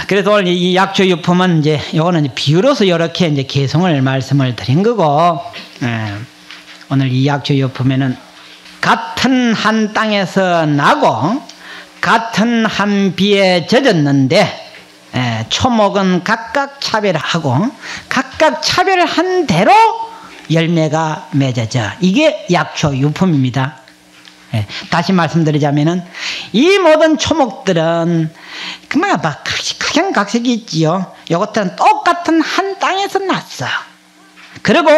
그래서 오늘 이 약초유품은 이제 요거는 비유로서 이렇게 이제 개성을 말씀을 드린 거고, 오늘 이 약초유품에는 같은 한 땅에서 나고 같은 한 비에 젖었는데 초목은 각각 차별하고 각각 차별한 대로 열매가 맺어져. 이게 약초유품입니다. 다시 말씀드리자면은 이 모든 초목들은 그만 막 각양각색이 있지요. 요것들은 똑같은 한 땅에서 났어. 그리고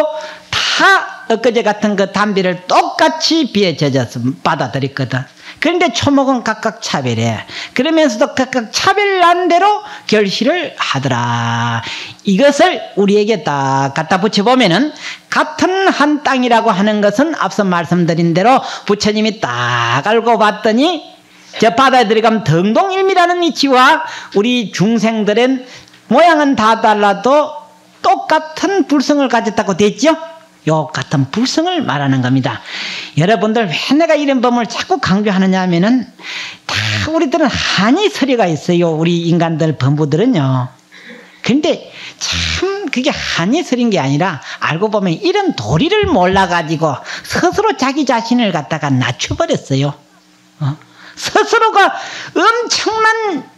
다 엊그제 같은 그 단비를 똑같이 비에 젖어서 받아들였거든. 그런데 초목은 각각 차별해. 그러면서도 각각 차별난 대로 결실을 하더라. 이것을 우리에게 딱 갖다 붙여보면은 같은 한 땅이라고 하는 것은 앞서 말씀드린 대로 부처님이 딱 알고 봤더니 저 바다에 들어가면 등동일미라는 이치와 우리 중생들은 모양은 다 달라도 똑같은 불성을 가졌다고 됐죠? 요 같은 불성을 말하는 겁니다. 여러분들 왜 내가 이런 법을 자꾸 강조하느냐 하면은 다 우리들은 한이 서리가 있어요. 우리 인간들 범부들은요. 근데 참 그게 한이 서린 게 아니라 알고 보면 이런 도리를 몰라가지고 스스로 자기 자신을 갖다가 낮춰버렸어요. 스스로가 엄청난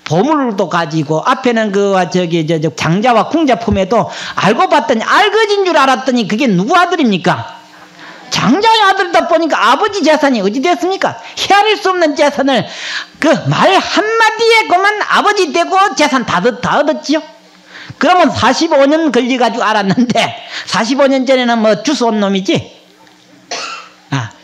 보물도 가지고 앞에는 저 장자와 궁자 품에도 알고 봤더니 알거진 줄 알았더니 그게 누구 아들입니까? 장자의 아들이다 보니까 아버지 재산이 어디 됐습니까? 헤아릴 수 없는 재산을 그 말 한마디에 그만 아버지 되고 재산 다 얻었지요. 그러면 45년 걸려가지고 알았는데 45년 전에는 뭐 주워온 놈이지.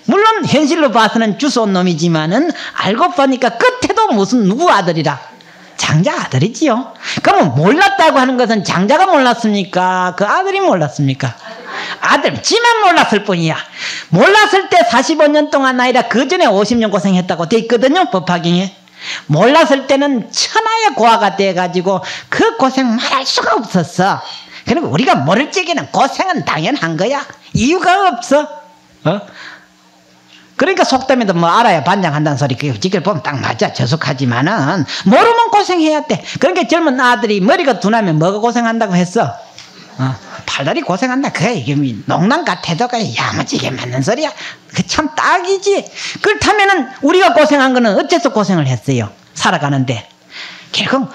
물론 현실로 봐서는 주워온 놈이지만은 알고 보니까 끝에도 무슨 누구 아들이라. 장자 아들이지요. 그러면 몰랐다고 하는 것은 장자가 몰랐습니까? 그 아들이 몰랐습니까? 아들, 지만 몰랐을 뿐이야. 몰랐을 때 45년 동안 아니라 그 전에 50년 고생했다고 돼 있거든요, 법화경에. 몰랐을 때는 천하의 고아가 돼가지고 그 고생 말할 수가 없었어. 그리고 우리가 모를 적에는 고생은 당연한 거야. 이유가 없어. 그러니까 속담에도 뭐 알아야 반장한다는 소리 그 지킬 보면 딱 맞아. 저속하지만은 모르면 고생해야 돼. 그러니까 젊은 아들이 머리가 둔하면 뭐가 고생한다고 했어? 팔다리 고생한다. 그게 이게 농담 같아도 그냥 야무지게 맞는 소리야. 그 참 딱이지. 그렇다면은 우리가 고생한 거는 어째서 고생을 했어요? 살아가는데 결국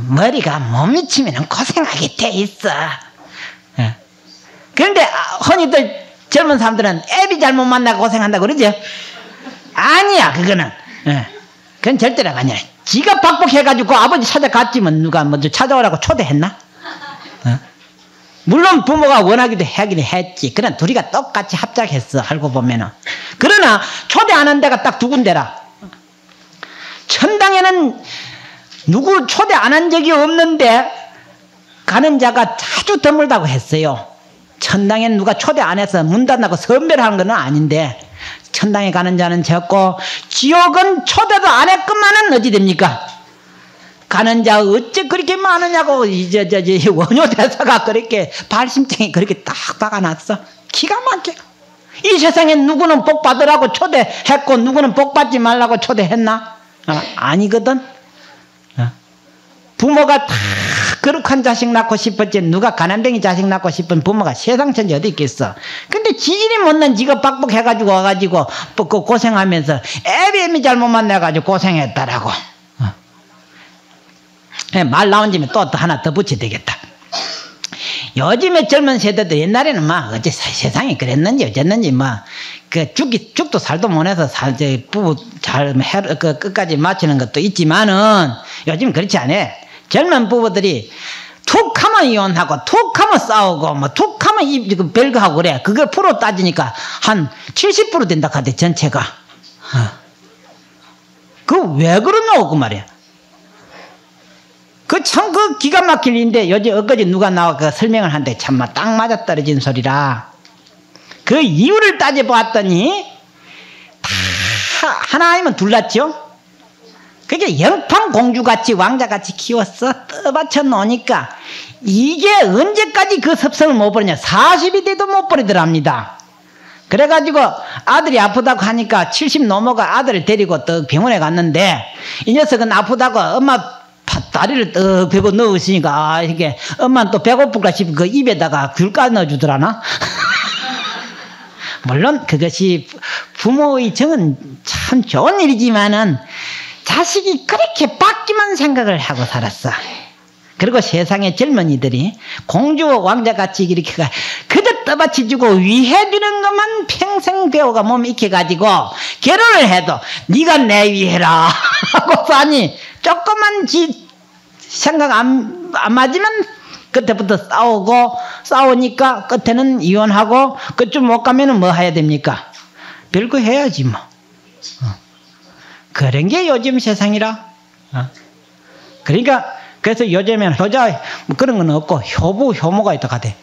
머리가 못 미치면 고생하게 돼 있어. 그런데 흔히들 젊은 사람들은 애비 잘못 만나고 고생한다고 그러죠? 아니야, 그거는. 그건 절대로 아니야. 지가 박복해가지고 아버지 찾아갔지만 누가 먼저 찾아오라고 초대했나? 물론 부모가 원하기도 하긴 했지. 그러나 둘이가 똑같이 합작했어, 알고 보면은. 그러나 초대 안 한 데가 딱 두 군데라. 천당에는 누구 초대 안 한 적이 없는데 가는 자가 아주 드물다고 했어요. 천당에 누가 초대 안 해서 문 닫고 선별하는 건 아닌데 천당에 가는 자는 적고 지옥은 초대도 안 했건만은 어찌 됩니까? 가는 자 어째 그렇게 많으냐고 이제 원효대사가 그렇게 발심장에 그렇게 딱 박아놨어. 기가 막혀. 이 세상에 누구는 복 받으라고 초대했고 누구는 복 받지 말라고 초대했나? 아니거든. 부모가 다 거룩한 자식 낳고 싶었지 누가 가난뱅이 자식 낳고 싶은 부모가 세상 천지 어디 있겠어. 근데 지질이 못난 지가 박복해가지고 와가지고 고생하면서 애비 잘못 만나가지고 고생했다라고. 말 나온 김에 또 하나 더 붙여야 되겠다. 요즘에 젊은 세대도 옛날에는 막 어째 세상이 그랬는지 어쨌는지 그 죽도 살도 못해서 부부 잘 끝까지 마치는 것도 있지만은 요즘 그렇지 않아. 젊은 부부들이 툭 하면 이혼하고 툭 하면 싸우고 뭐 툭 하면 별거하고 그래. 그걸 프로 따지니까 한 70% 된다 하대 전체가. 그 왜 그러노 그 말이야. 그 참 그 기가 막힐 일인데 요즘 엊그제 누가 나와 그 설명을 한대. 참마 딱 맞아 떨어진 소리라. 그 이유를 따져보았더니 다 하나이면 둘났죠. 그게 영판공주같이 왕자같이 키웠어. 떠받쳐 놓으니까 이게 언제까지 그 섭성을 못 버리냐. 40이 돼도 못 버리더랍니다. 그래가지고 아들이 아프다고 하니까 70 넘어가 아들을 데리고 또 병원에 갔는데 이 녀석은 아프다고 엄마 다리를 떡 펴고 넣으시니까 이게 엄마는 또 배고플까 싶어 그 입에다가 귤까지 넣어주더라나. 물론 그것이 부모의 정은 참 좋은 일이지만은 자식이 그렇게 받기만 생각을 하고 살았어. 그리고 세상의 젊은이들이 공주와 왕자같이 이렇게 그저 떠받치주고 위해주는 것만 평생 배워가 몸에 익혀가지고 결혼을 해도 네가 내 위해라 하고 사니 조금만 생각 안 맞으면 그때부터 싸우니까 끝에는 이혼하고 그쯤 못 가면은 뭐 해야 됩니까? 별거 해야지 뭐. 그런 게 요즘 세상이라. 그러니까 그래서 요즘에는 효자 뭐 그런 건 없고 효모가 있다 가대.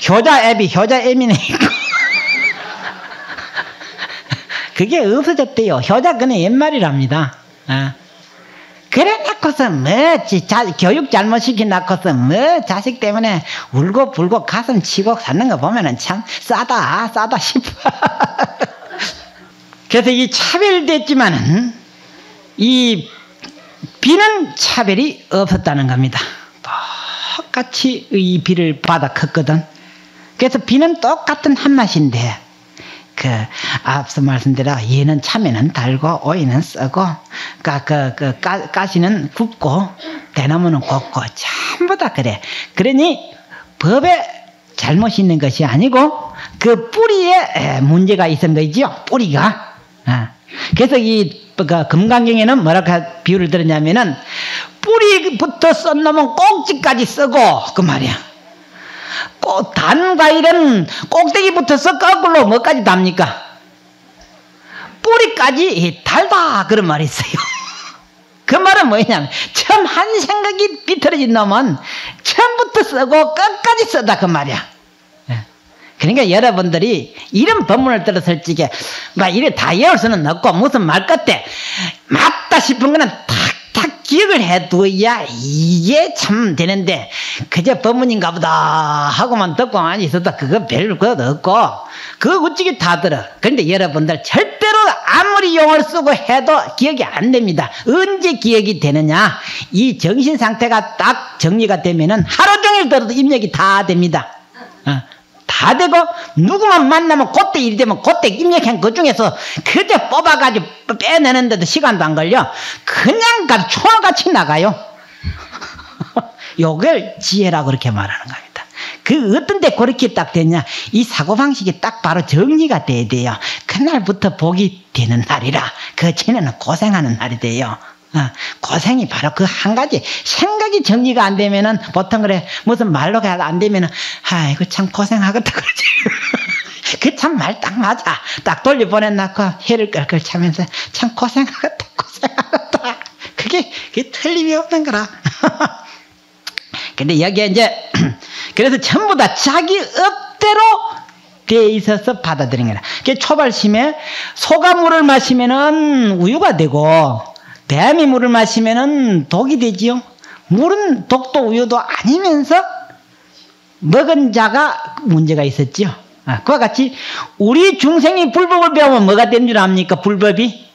효자 애미네 있고. 그게 없어졌대요. 효자 그는 옛말이랍니다. 그래 놓고서 교육 잘못 시켜놓고서 자식 때문에 울고 불고 가슴 치고 사는 거 보면은 참 싸다 싶어. 그래서 이 차별됐지만은 이 비는 차별이 없었다는 겁니다. 똑같이 이 비를 받아 컸거든. 그래서 비는 똑같은 한맛인데 앞서 말씀대로 얘는 참외는 달고 오이는 쓰고 가시는 굽고 대나무는 곱고 전부 다 그래. 그러니 법에 잘못이 있는 것이 아니고 그 뿌리에 문제가 있는 거죠. 뿌리가. 그래서 이 금강경에는 뭐라고 비유를 들었냐면은 뿌리부터 썬 놈은 꼭지까지 쓰고 그 말이야. 단 과일은 꼭대기부터 써 거꾸로 뭐까지 답니까? 뿌리까지 달다 그런 말이 있어요. 그 말은 뭐냐면 처음 한 생각이 비틀어진 놈은 처음부터 쓰고 끝까지 쓰다 그 말이야. 그러니까 여러분들이 이런 법문을 들었을 적에 막 이래 다 외울 수는 없고 무슨 말 끝에 맞다 싶은 거는 탁탁 기억을 해둬야 이게 참 되는데 그저 법문인가 보다 하고만 듣고만 있어도 그거 별 것 없고 그거 어찌게 다 들어. 그런데 여러분들 절대로 아무리 용을 쓰고 해도 기억이 안 됩니다. 언제 기억이 되느냐, 이 정신 상태가 딱 정리가 되면은 하루 종일 들어도 입력이 다 됩니다. 다 되고 누구만 만나면 그때 일이 되면 그때 입력한 그 중에서 그저 뽑아가지고 빼내는데도 시간도 안 걸려. 그냥 가서 총알같이 나가요. 요걸 지혜라고 그렇게 말하는 겁니다. 그 어떤 데 그렇게 딱 됐냐, 이 사고방식이 딱 바로 정리가 돼야 돼요. 그날부터 복이 되는 날이라 그 전에는 고생하는 날이 돼요. 고생이 바로 그 한 가지 생각이 정리가 안 되면은 보통 그래 무슨 말로 안 되면은 아이고 참 고생하겠다 그러지. 그 참 말 딱 맞아. 딱 돌려 보내놓고 해를 끌끌 차면서 참 고생하겠다. 그게 틀림이 없는 거라. 근데 여기에 이제 그래서 전부 다 자기 업대로 돼 있어서 받아들인 거라. 초발심에 소가물을 마시면은 우유가 되고 배암이 물을 마시면은 독이 되지요. 물은 독도 우유도 아니면서 먹은 자가 문제가 있었죠. 그와 같이 우리 중생이 불법을 배우면 뭐가 된 줄 압니까? 불법이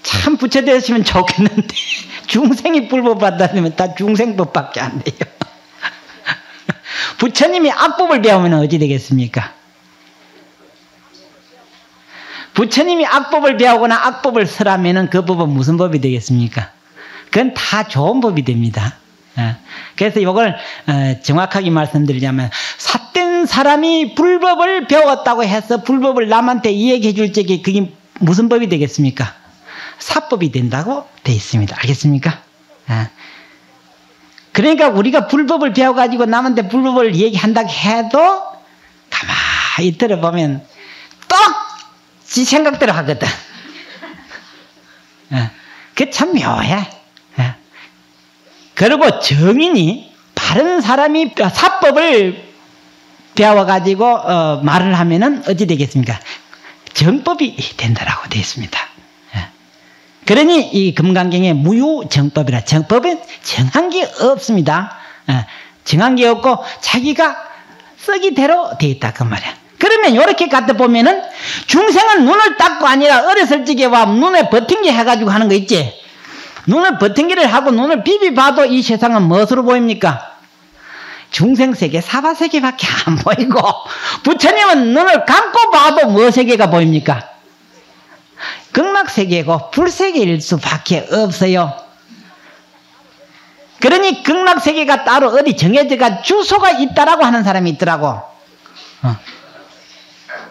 참 부처되었으면 좋겠는데 중생이 불법 받았으면 다 중생법밖에 안 돼요. 부처님이 악법을 배우면 어찌 되겠습니까? 부처님이 악법을 배우거나 악법을 쓰라면은 그 법은 무슨 법이 되겠습니까? 그건 다 좋은 법이 됩니다. 그래서 이걸 정확하게 말씀드리자면 삿된 사람이 불법을 배웠다고 해서 불법을 남한테 이야기해 줄 적에 그게 무슨 법이 되겠습니까? 사법이 된다고 돼 있습니다. 알겠습니까? 그러니까 우리가 불법을 배워가지고 남한테 불법을 얘기한다고 해도 가만히 들어보면 또 지 생각대로 하거든. 그게 참 묘해. 그리고 정인이 바른 사람이 사법을 배워가지고 말을 하면은 어찌 되겠습니까? 정법이 된다라고 되어 있습니다. 그러니 이 금강경에 무유정법이라, 정법은 정한 게 없습니다. 정한 게 없고 자기가 쓰기대로 되어 있다 그 말이야. 그러면 이렇게 갖다 보면은 중생은 눈을 닦고 아니라 어렸을 적에 와 눈에 버팅기 해가지고 하는 거 있지. 눈을 버팅기를 하고 눈을 비비봐도 이 세상은 무엇으로 보입니까? 중생세계, 사바세계밖에 안 보이고, 부처님은 눈을 감고 봐도 무엇세계가 보입니까? 극락세계고 불세계일 수밖에 없어요. 그러니 극락세계가 따로 어디 정해져가 주소가 있다라고 하는 사람이 있더라고.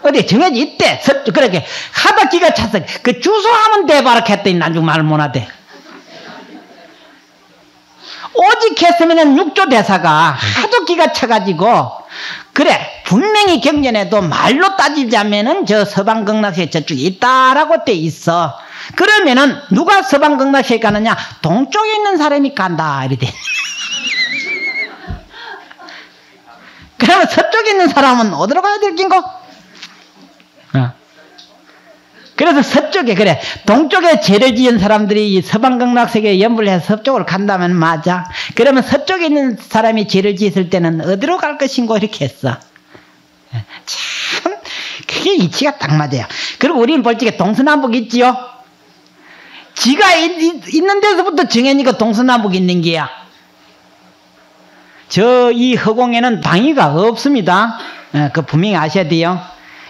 어디 정해져 있대. 그렇게 하다 기가 찼어. 그 주소하면 대바락 했더니 나중 말 못하대. 오직 했으면 육조 대사가 하도 기가 차가지고, 그래 분명히 경전에도 말로 따지자면은 저 서방 극락세계 저쪽에 있다라고 돼 있어. 그러면은 누가 서방 극락세계 가느냐? 동쪽에 있는 사람이 간다 이래. 그러면 서쪽에 있는 사람은 어디로 가야 될 긴고? 그래서 서쪽에, 그래 동쪽에 죄를 지은 사람들이 이 서방 극락세계에 연불을 해서 서쪽으로 간다면 맞아. 그러면 서쪽에 있는 사람이 죄를 지었을 때는 어디로 갈 것인고 이렇게 했어. 참 그게 이치가 딱 맞아요. 그리고 우리는 볼 적에 동서남북 있지요. 지가 있는 데서부터 정해니까 동서남북 있는 게야. 저 이 허공에는 방위가 없습니다. 그 분명히 아셔야 돼요.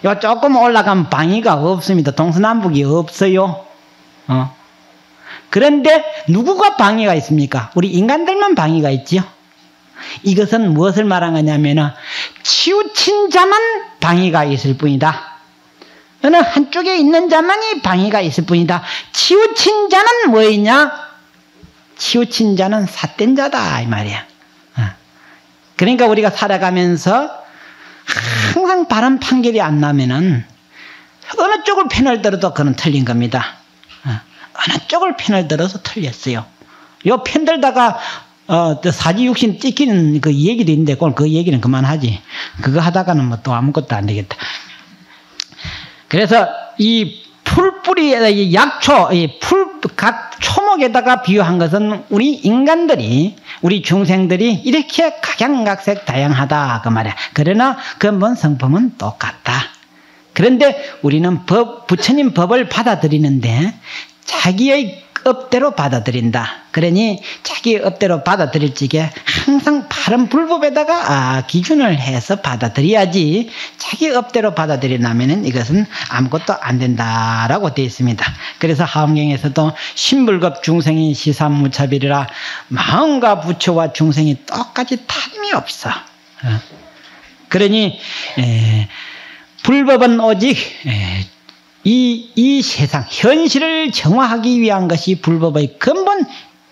요 조금 올라가면 방위가 없습니다. 동서남북이 없어요. 그런데 누구가 방위가 있습니까? 우리 인간들만 방위가 있지요. 이것은 무엇을 말하냐면은 치우친 자만 방위가 있을 뿐이다. 어느 한쪽에 있는 자만이 방위가 있을 뿐이다. 치우친 자는 뭐이냐? 치우친 자는 삿된 자다 이 말이야. 그러니까 우리가 살아가면서 항상 바른 판결이 안 나면은 어느 쪽을 편을 들어도 그건 틀린 겁니다. 어느 쪽을 편을 들어서 틀렸어요. 요 편 들다가 사지육신 찍히는 그 얘기도 있는데 그 얘기는 그만하지. 그거 하다가는 뭐 또 아무것도 안 되겠다. 그래서 이 풀뿌리에다 이 약초, 각 초목에다가 비유한 것은 우리 인간들이, 우리 중생들이 이렇게 각양각색 다양하다 그 말이야. 그러나 근본 성품은 똑같다. 그런데 우리는 부처님 법을 받아들이는데 자기의 업대로 받아들인다. 그러니 자기 업대로 받아들일 적에 항상 바른 불법에다가 기준을 해서 받아들여야지, 자기 업대로 받아들이려면 이것은 아무것도 안 된다라고 되어 있습니다. 그래서 하엄경에서도 신불급 중생이 시삼무차별이라 마음과 부처와 중생이 똑같이 다름이 없어. 그러니 불법은 오직 이 세상 현실을 정화하기 위한 것이 불법의 근본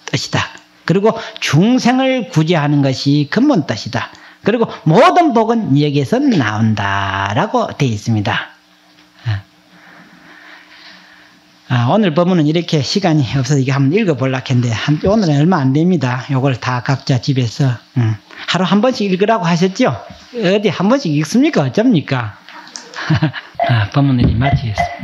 뜻이다. 그리고 중생을 구제하는 것이 근본 뜻이다. 그리고 모든 복은 여기에서 나온다라고 되어 있습니다. 오늘 법문은 이렇게 시간이 없어서 이게 한번 읽어보려고 했는데 오늘은 얼마 안 됩니다. 이걸 다 각자 집에서 하루 한 번씩 읽으라고 하셨죠? 어디 한 번씩 읽습니까? 어쩝니까? 법문을 마치겠습니다.